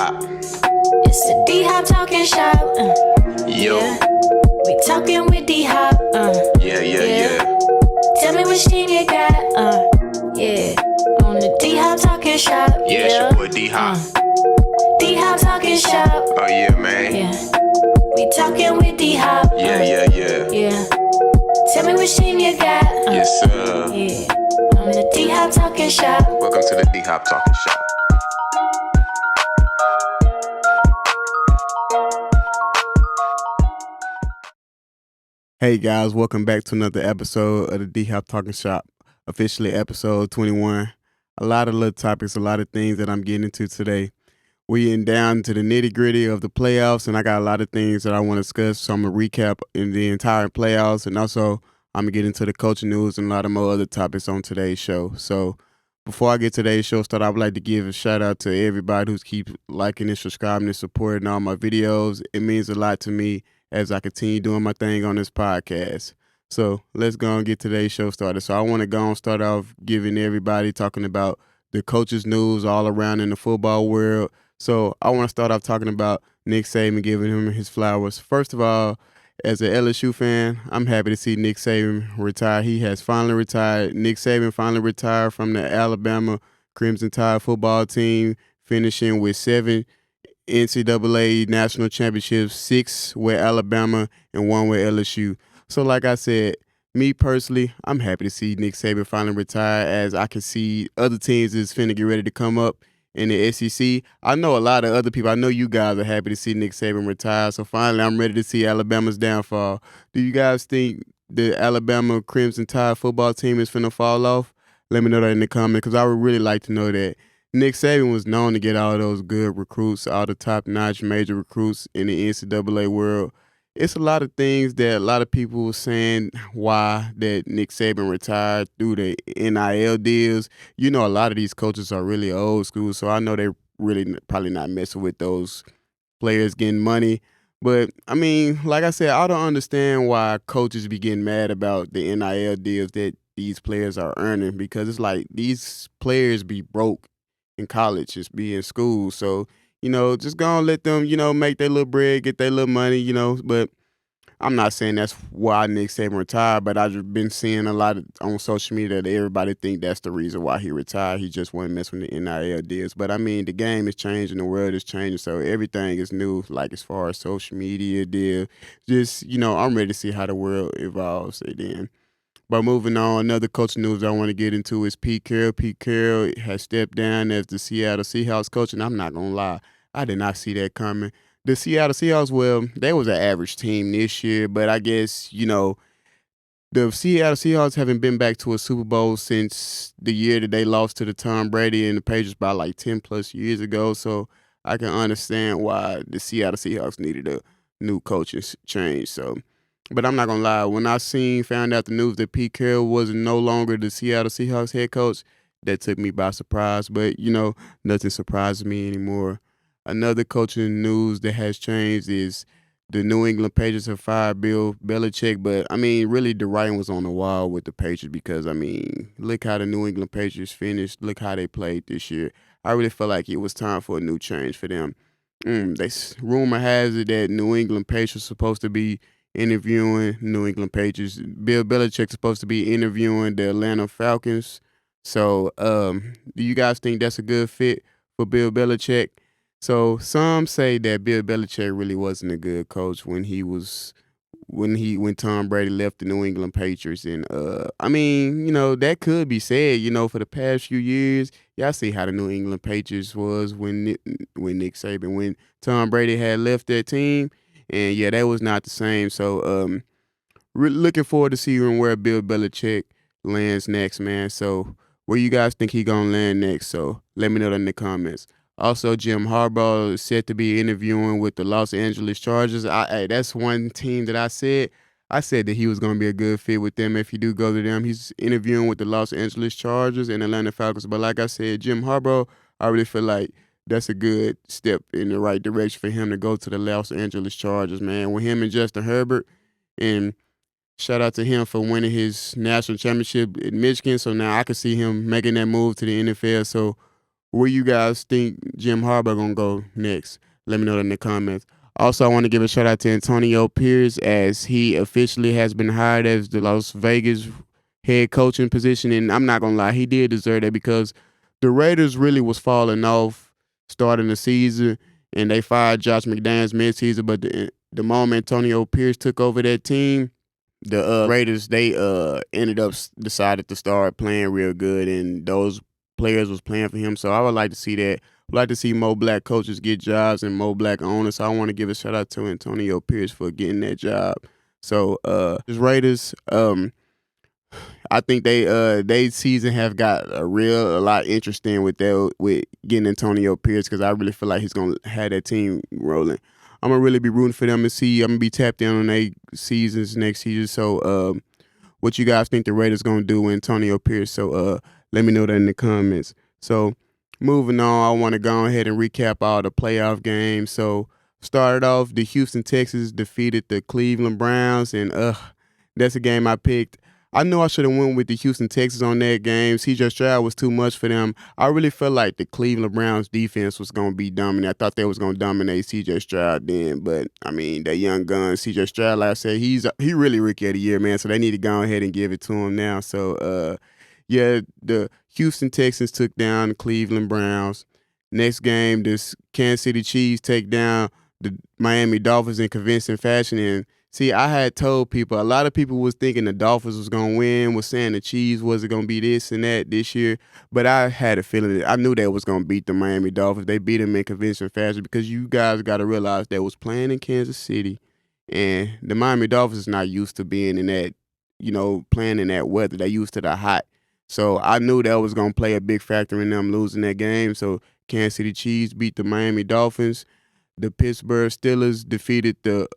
D-Hop. It's the D-Hop talking shop. Yo. Yeah. We talking with D-Hop. Yeah. Tell me what team you got. Yeah. On the D-Hop talking shop. Yeah, it's your boy D-Hop. D-Hop talking shop. Oh, yeah, man. Yeah. We talking with D-Hop. Yeah. Yeah. Tell me what team you got. Yes, sir. Yeah. On the D-Hop talking shop. Welcome to the D-Hop Talking Shop. Hey guys, welcome back to another episode of the D-Hop Talking Shop, officially episode 21. A lot of little topics, a lot of things that I'm getting into today. We're getting down to the nitty-gritty of the playoffs, and I got a lot of things that I want to discuss, so I'm going to recap in the entire playoffs, and also I'm going to get into the coaching news and a lot of more other topics on today's show. So before I get today's show started, I would like to give a shout-out to everybody who's keep liking and subscribing and supporting all my videos. It means a lot to me as I continue doing my thing on this podcast. So let's go and get today's show started. So I want to go and start off giving everybody talking about the coaches' news all around in the football world. So I want to start off talking about Nick Saban, giving him his flowers. First of all, as an LSU fan, I'm happy to see Nick Saban retire. He has finally retired. Nick Saban finally retired from the Alabama Crimson Tide football team, finishing with 7 NCAA national championships, 6 with Alabama and 1 with LSU. So like I said, me personally, I'm happy to see Nick Saban finally retire, as I can see other teams is finna get ready to come up in the SEC. I know a lot of other people. I know you guys are happy to see Nick Saban retire. So finally, I'm ready to see Alabama's downfall. Do you guys think the Alabama Crimson Tide football team is finna fall off? Let me know that in the comments, because I would really like to know that. Nick Saban was known to get all those good recruits, all the top-notch major recruits in the NCAA world. It's a lot of things that a lot of people were saying why that Nick Saban retired through the NIL deals. You know, a lot of these coaches are really old school, so I know they really probably not messing with those players getting money. But, I mean, like I said, I don't understand why coaches be getting mad about the NIL deals that these players are earning, because it's like these players be broke in college, just be in school. So, just go and let them, make their little bread, get their little money, but I'm not saying that's why Nick Saban retired, but I've just been seeing a lot on social media that everybody think that's the reason why he retired. He just wasn't messing with the NIL deals. But, I mean, the game is changing, the world is changing, so everything is new, like as far as social media deal. Just, I'm ready to see how the world evolves then. But moving on, another coaching news I want to get into is Pete Carroll. Pete Carroll has stepped down as the Seattle Seahawks coach, and I'm not going to lie, I did not see that coming. The Seattle Seahawks, well, they was an average team this year, but I guess, the Seattle Seahawks haven't been back to a Super Bowl since the year that they lost to the Tom Brady and the Patriots by like 10-plus years ago, so I can understand why the Seattle Seahawks needed a new coaching change, so... But I'm not going to lie, when I found out the news that Pete Carroll was no longer the Seattle Seahawks head coach, that took me by surprise. But, nothing surprises me anymore. Another coaching news that has changed is the New England Patriots have fired Bill Belichick. But, I mean, really the writing was on the wall with the Patriots because, I mean, look how the New England Patriots finished. Look how they played this year. I really felt like it was time for a new change for them. Rumor has it that New England Patriots supposed to be interviewing New England Patriots. Bill Belichick's supposed to be interviewing the Atlanta Falcons. So, do you guys think that's a good fit for Bill Belichick? So, some say that Bill Belichick really wasn't a good coach when Tom Brady left the New England Patriots. And I mean, that could be said. For the past few years, y'all see how the New England Patriots was when Nick Saban, when Tom Brady had left that team. And, yeah, that was not the same. So, looking forward to seeing where Bill Belichick lands next, man. So, where you guys think he going to land next? So, let me know that in the comments. Also, Jim Harbaugh is set to be interviewing with the Los Angeles Chargers. That's one team that I said that he was going to be a good fit with them if he do go to them. He's interviewing with the Los Angeles Chargers and Atlanta Falcons. But like I said, Jim Harbaugh, I really feel like that's a good step in the right direction for him to go to the Los Angeles Chargers, man. With him and Justin Herbert, and shout out to him for winning his national championship in Michigan. So now I can see him making that move to the NFL. So where you guys think Jim Harbaugh gonna go next? Let me know in the comments. Also, I want to give a shout out to Antonio Pierce as he officially has been hired as the Las Vegas head coaching position. And I'm not gonna lie, he did deserve that because the Raiders really was falling off starting the season, and they fired Josh McDaniels midseason. But the moment Antonio Pierce took over that team, the Raiders they ended up decided to start playing real good, and those players was playing for him. So I would like to see that. I'd like to see more black coaches get jobs and more black owners. So I want to give a shout out to Antonio Pierce for getting that job. So the Raiders, I think they season have got a lot interesting with getting Antonio Pierce, because I really feel like he's gonna have that team rolling. I'm gonna really be rooting for them to see. I'm gonna be tapped in on their seasons next season. So what you guys think the Raiders gonna do with Antonio Pierce? So let me know that in the comments. So moving on, I want to go ahead and recap all the playoff games. So started off, the Houston Texans defeated the Cleveland Browns, and that's a game I picked. I knew I should have went with the Houston Texans on that game. C.J. Stroud was too much for them. I really felt like the Cleveland Browns defense was going to be dominant. I thought they was going to dominate C.J. Stroud then, but I mean, that young gun, C.J. Stroud, like I said, he really rookie of the year, man. So they need to go ahead and give it to him now. So yeah, the Houston Texans took down the Cleveland Browns. Next game, this Kansas City Chiefs take down the Miami Dolphins in convincing fashion. And see, I had told people, a lot of people was thinking the Dolphins was going to win, was saying the Chiefs wasn't going to be this and that this year. But I had a feeling that I knew they was going to beat the Miami Dolphins. They beat them in convincing fashion, because you guys got to realize they was playing in Kansas City. And the Miami Dolphins is not used to being in that, playing in that weather. They used to the hot. So I knew that was going to play a big factor in them losing that game. So Kansas City Chiefs beat the Miami Dolphins. The Pittsburgh Steelers defeated the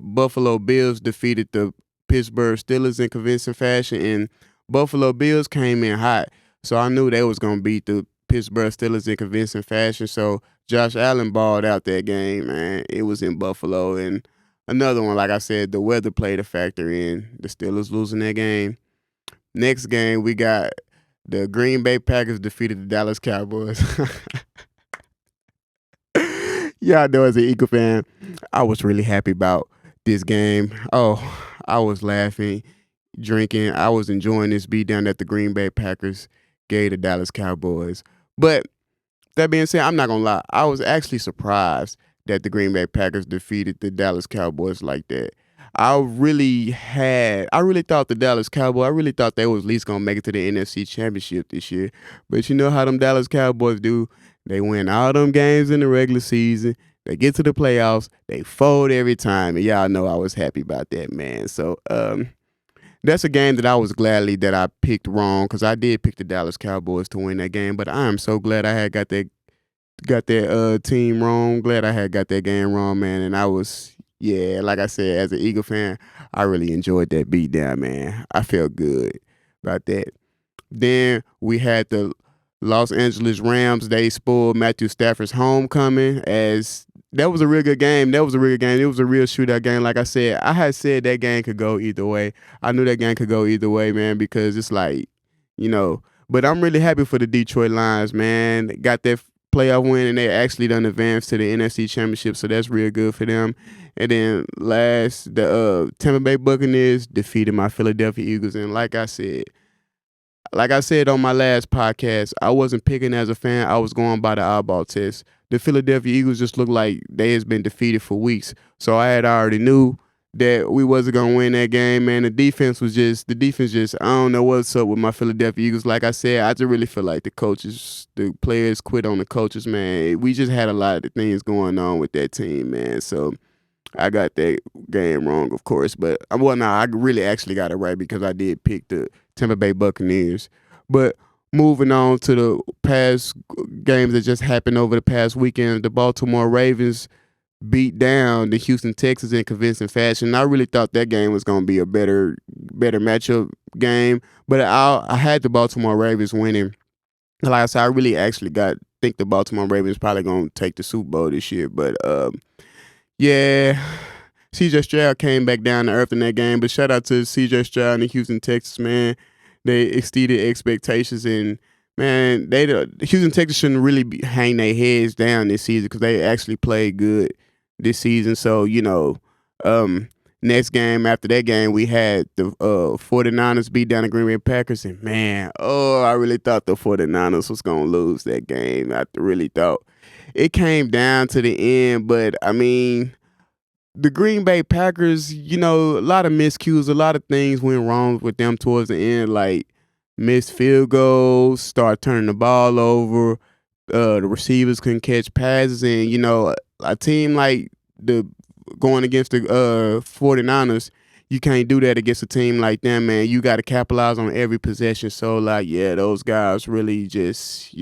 Buffalo Bills defeated the Pittsburgh Steelers in convincing fashion, and Buffalo Bills came in hot. So I knew they was going to beat the Pittsburgh Steelers in convincing fashion. So Josh Allen balled out that game, man. It was in Buffalo. And another one, like I said, the weather played a factor in the Steelers losing that game. Next game, we got the Green Bay Packers defeated the Dallas Cowboys. Yeah, I know as an Eagle fan, I was really happy about this game. Oh, I was laughing, drinking. I was enjoying this beatdown that the Green Bay Packers gave the Dallas Cowboys. But that being said, I'm not going to lie. I was actually surprised that the Green Bay Packers defeated the Dallas Cowboys like that. I really thought the Dallas Cowboys, I really thought they was at least going to make it to the NFC Championship this year. But you know how them Dallas Cowboys do. They win all them games in the regular season. They get to the playoffs. They fold every time. And y'all know I was happy about that, man. So that's a game that I was gladly that I picked wrong, because I did pick the Dallas Cowboys to win that game. But I am so glad I had got that team wrong. Glad I had got that game wrong, man. And I was, yeah, like I said, as an Eagle fan, I really enjoyed that beatdown, man. I felt good about that. Then we had the Los Angeles Rams. They spoiled Matthew Stafford's homecoming, as that was a real good game. It was a real shootout game. Like I said, I had said that game could go either way. I knew that game could go either way, man, because it's like, but I'm really happy for the Detroit Lions, man. They got that playoff win, and they actually done advanced to the NFC Championship, so that's real good for them. And then last, the Tampa Bay Buccaneers defeated my Philadelphia Eagles, and like I said on my last podcast, I wasn't picking as a fan. I was going by the eyeball test. The Philadelphia Eagles just looked like they has been defeated for weeks. So I had already knew that we wasn't going to win that game, man. The defense just, I don't know what's up with my Philadelphia Eagles. Like I said, I just really feel like the players quit on the coaches, man. We just had a lot of things going on with that team, man. So I got that game wrong, of course. But, I really actually got it right, because I did pick the Tampa Bay Buccaneers. But moving on to the past games that just happened over the past weekend, the Baltimore Ravens beat down the Houston Texans in convincing fashion. I really thought that game was going to be a better matchup game, but I had the Baltimore Ravens winning. Like I said, I really actually think the Baltimore Ravens probably going to take the Super Bowl this year. But yeah, C.J. Stroud came back down to earth in that game. But shout out to C.J. Stroud and the Houston Texans, man. They exceeded expectations, and man, the Houston Texans shouldn't really hang their heads down this season because they actually played good this season. So, next game after that game, we had the 49ers beat down the Green Bay Packers. And, man, I really thought the 49ers was going to lose that game. I really thought. It came down to the end, but, I mean, the Green Bay Packers, a lot of miscues, a lot of things went wrong with them towards the end, like missed field goals, start turning the ball over, the receivers couldn't catch passes, and, a team like the going against the 49ers, you can't do that against a team like them, man. You got to capitalize on every possession. So, those guys really just,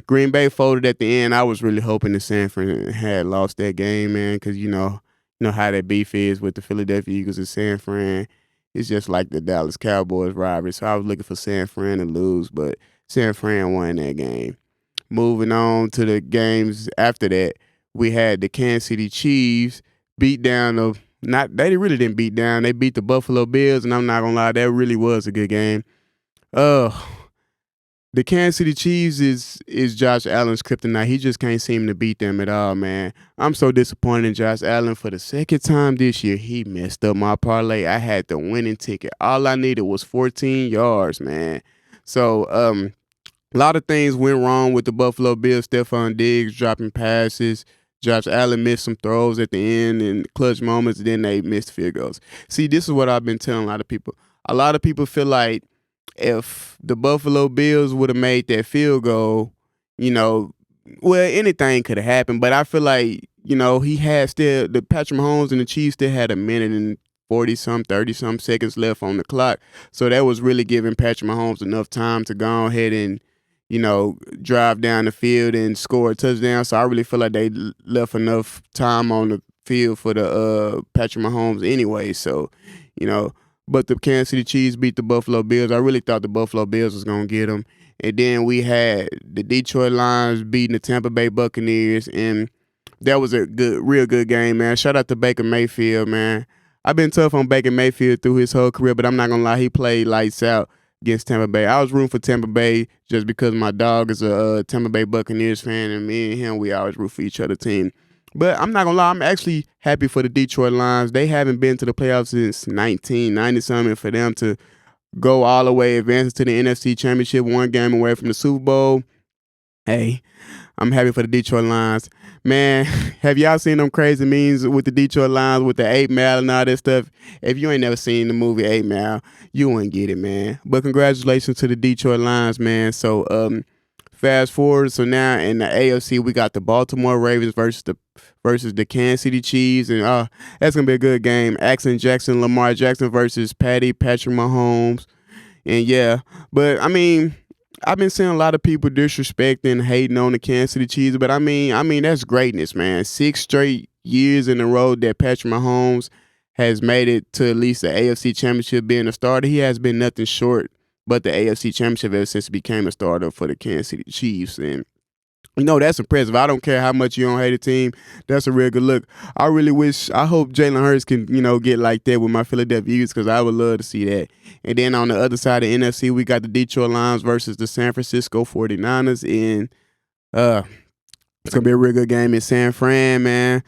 Green Bay folded at the end. I was really hoping that San Fran had lost that game, man, because, you know how that beef is with the Philadelphia Eagles and San Fran. It's just like the Dallas Cowboys rivalry. So I was looking for San Fran to lose, but San Fran won that game. Moving on to the games after that, we had the Kansas City Chiefs beat down they really didn't beat down. They beat the Buffalo Bills, and I'm not gonna lie, that really was a good game. The Kansas City Chiefs is Josh Allen's kryptonite. He just can't seem to beat them at all, man. I'm so disappointed in Josh Allen. For the second time this year, he messed up my parlay. I had the winning ticket. All I needed was 14 yards, man. So, a lot of things went wrong with the Buffalo Bills. Stephon Diggs dropping passes. Josh Allen missed some throws at the end in clutch moments, and then they missed field goals. See, this is what I've been telling a lot of people. A lot of people feel like if the Buffalo Bills would have made that field goal, anything could have happened. But I feel like, he had the Patrick Mahomes and the Chiefs still had a minute and 40-some, 30-some seconds left on the clock. So that was really giving Patrick Mahomes enough time to go ahead and, drive down the field and score a touchdown. So I really feel like they left enough time on the field for the Patrick Mahomes anyway. So, but the Kansas City Chiefs beat the Buffalo Bills. I really thought the Buffalo Bills was going to get them. And then we had the Detroit Lions beating the Tampa Bay Buccaneers. And that was a real good game, man. Shout out to Baker Mayfield, man. I've been tough on Baker Mayfield through his whole career, but I'm not going to lie, he played lights out against Tampa Bay. I was rooting for Tampa Bay just because my dog is a Tampa Bay Buccaneers fan, and me and him, we always root for each other team. But I'm not going to lie, I'm actually happy for the Detroit Lions. They haven't been to the playoffs since 1990-something. For them to go all the way, advance to the NFC Championship, one game away from the Super Bowl, hey, I'm happy for the Detroit Lions. Man, have y'all seen them crazy memes with the Detroit Lions with the 8 Mile and all that stuff? If you ain't never seen the movie 8 Mile, you wouldn't get it, man. But congratulations to the Detroit Lions, man. So, fast forward, so now in the AFC, we got the Baltimore Ravens versus the Kansas City Chiefs, and that's gonna be a good game. Axon Jackson, Lamar Jackson versus Patrick Mahomes, and yeah. But I mean, I've been seeing a lot of people disrespecting, hating on the Kansas City Chiefs, but I mean that's greatness, man. 6 straight years in a row that Patrick Mahomes has made it to at least the AFC Championship being a starter. He has been nothing short but the AFC Championship ever since he became a starter for the Kansas City Chiefs. And, that's impressive. I don't care how much you don't hate a team. That's a real good look. I hope Jalen Hurts can, get like that with my Philadelphia Eagles, because I would love to see that. And then on the other side of the NFC, we got the Detroit Lions versus the San Francisco 49ers. And it's going to be a real good game in San Fran, man.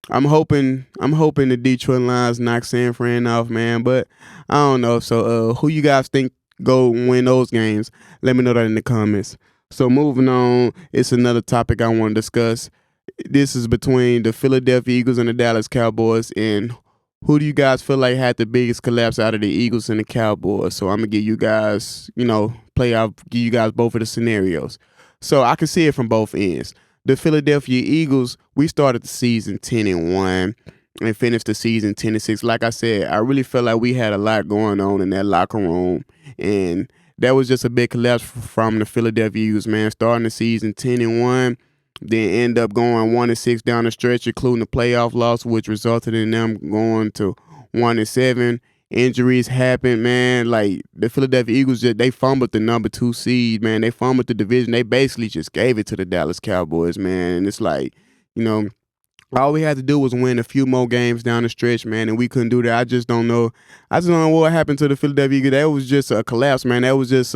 I'm hoping the Detroit Lions knock San Fran off, man. But I don't know. So who you guys think go win those games? Let me know that in the comments. So moving on, it's another topic I want to discuss. This is between the Philadelphia Eagles and the Dallas Cowboys. And who do you guys feel like had the biggest collapse out of the Eagles and the Cowboys? So I'm going to give you guys, give you guys both of the scenarios. So I can see it from both ends. The Philadelphia Eagles, we started the season 10-1 and finished the season 10-6. Like I said, I really felt like we had a lot going on in that locker room, and that was just a big collapse from the Philadelphia Eagles, man. Starting the season 10-1, then end up going 1-6 down the stretch, including the playoff loss, which resulted in them going to 1-7. Injuries happened, man. Like, the Philadelphia Eagles, they fumbled the number 2 seed, man. They fumbled the division. They basically just gave it to the Dallas Cowboys, man. And it's like, all we had to do was win a few more games down the stretch, man, and we couldn't do that. I just don't know what happened to the Philadelphia Eagles. That was just a collapse, man. That was just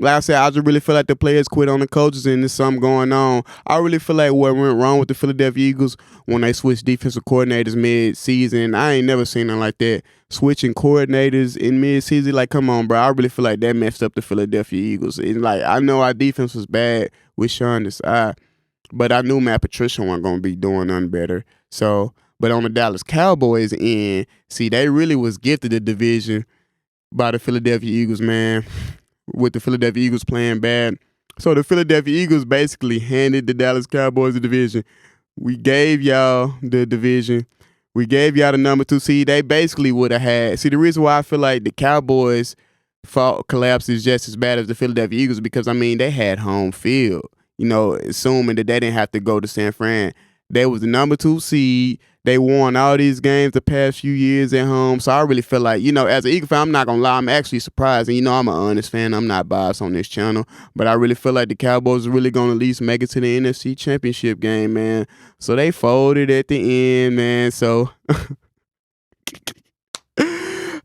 like I said, I just really feel like the players quit on the coaches and there's something going on. I really feel like what went wrong with the Philadelphia Eagles when they switched defensive coordinators mid-season. I ain't never seen nothing like that. Switching coordinators in mid-season, like, come on, bro. I really feel like that messed up the Philadelphia Eagles. And, like, I know our defense was bad with Sean Desai, but I knew Matt Patricia wasn't going to be doing nothing better. So, but on the Dallas Cowboys end, see, they really was gifted the division by the Philadelphia Eagles, man, with the Philadelphia Eagles playing bad. So the Philadelphia Eagles basically handed the Dallas Cowboys the division. We gave y'all the division. We gave y'all the number 2 seed. They basically would have had. See, the reason why I feel like the Cowboys' fault collapse is just as bad as the Philadelphia Eagles because, I mean, they had home field. You know, assuming that they didn't have to go to San Fran. They was the number 2 seed. They won all these games the past few years at home. So I really feel like, you know, as an Eagle fan, I'm not going to lie, I'm actually surprised. And, you know, I'm an honest fan. I'm not biased on this channel. But I really feel like the Cowboys are really going to at least make it to the NFC Championship game, man. So they folded at the end, man. So,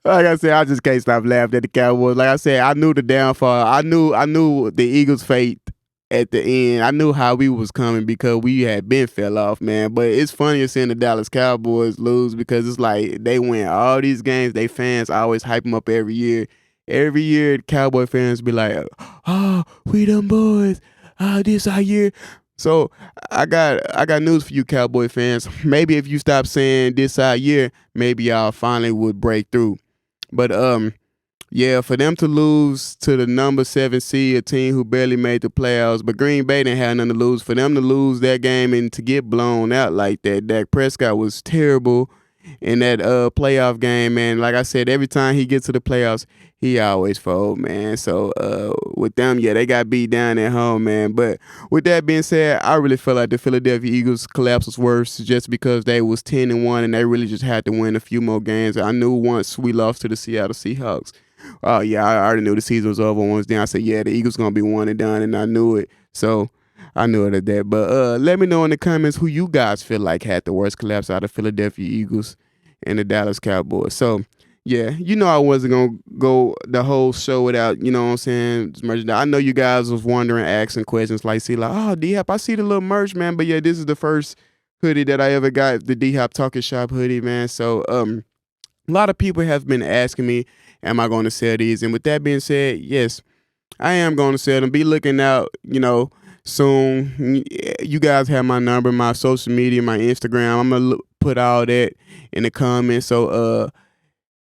like I said, I just can't stop laughing at the Cowboys. Like I said, I knew the downfall. I knew the Eagles' fate at the end. I knew how we was coming because we had been fell off, man. But it's funny seeing the Dallas Cowboys lose because it's like they win all these games. They fans always hype them up every year. Every year, the Cowboy fans be like, "Oh, we them boys. Oh, this our year." So I got news for you, Cowboy fans. Maybe if you stop saying this our year, maybe y'all finally would break through. But yeah, for them to lose to the number 7 seed, a team who barely made the playoffs, but Green Bay didn't have nothing to lose. For them to lose that game and to get blown out like that, Dak Prescott was terrible in that playoff game, man. Like I said, every time he gets to the playoffs, he always fold, man. So with them, yeah, they got beat down at home, man. But with that being said, I really feel like the Philadelphia Eagles collapse was worse just because they was 10-1 and they really just had to win a few more games. I knew once we lost to the Seattle Seahawks. Oh, yeah, I already knew the season was over once then. I said, yeah, the Eagles going to be 1 and done, and I knew it. So I knew it at that. But let me know in the comments who you guys feel like had the worst collapse out of Philadelphia Eagles and the Dallas Cowboys. So, yeah, you know I wasn't going to go the whole show without, you know what I'm saying, merchandise. I know you guys was wondering, asking questions like, oh, D-Hop, I see the little merch, man. But, yeah, this is the first hoodie that I ever got, the D-Hop Talking Shop hoodie, man. So, a lot of people have been asking me, am I going to sell these? And with that being said, yes, I am going to sell them. Be looking out, you know, soon. You guys have my number, my social media, my Instagram. I'm going to put all that in the comments. So,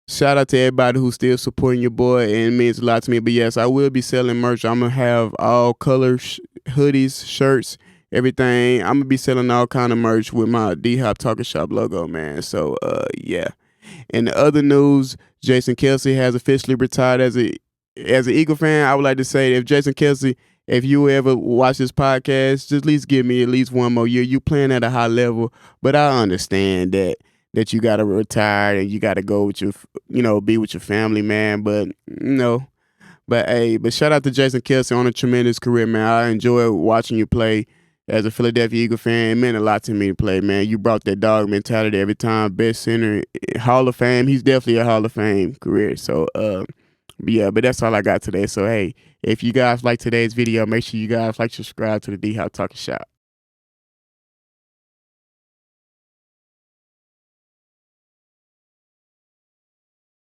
shout out to everybody who's still supporting your boy, and it means a lot to me. But yes, I will be selling merch. I'm going to have all color hoodies, shirts, everything. I'm going to be selling all kind of merch with my D-Hop Talking Shop logo, man. So, yeah. In the other news, Jason Kelce has officially retired as an Eagle fan. I would like to say, if Jason Kelce, if you ever watch this podcast, just at least give me at least one more year. You playing at a high level, but I understand that you got to retire and you got to go with your, you know, be with your family, man. But, you know, but shout out to Jason Kelce on a tremendous career, man. I enjoy watching you play. As a Philadelphia Eagle fan, it meant a lot to me to play, man. You brought that dog mentality every time. Best center, Hall of Fame. He's definitely a Hall of Fame career. So, yeah, but that's all I got today. So, hey, if you guys like today's video, make sure you guys like, subscribe to the D-Hop Talking Shop.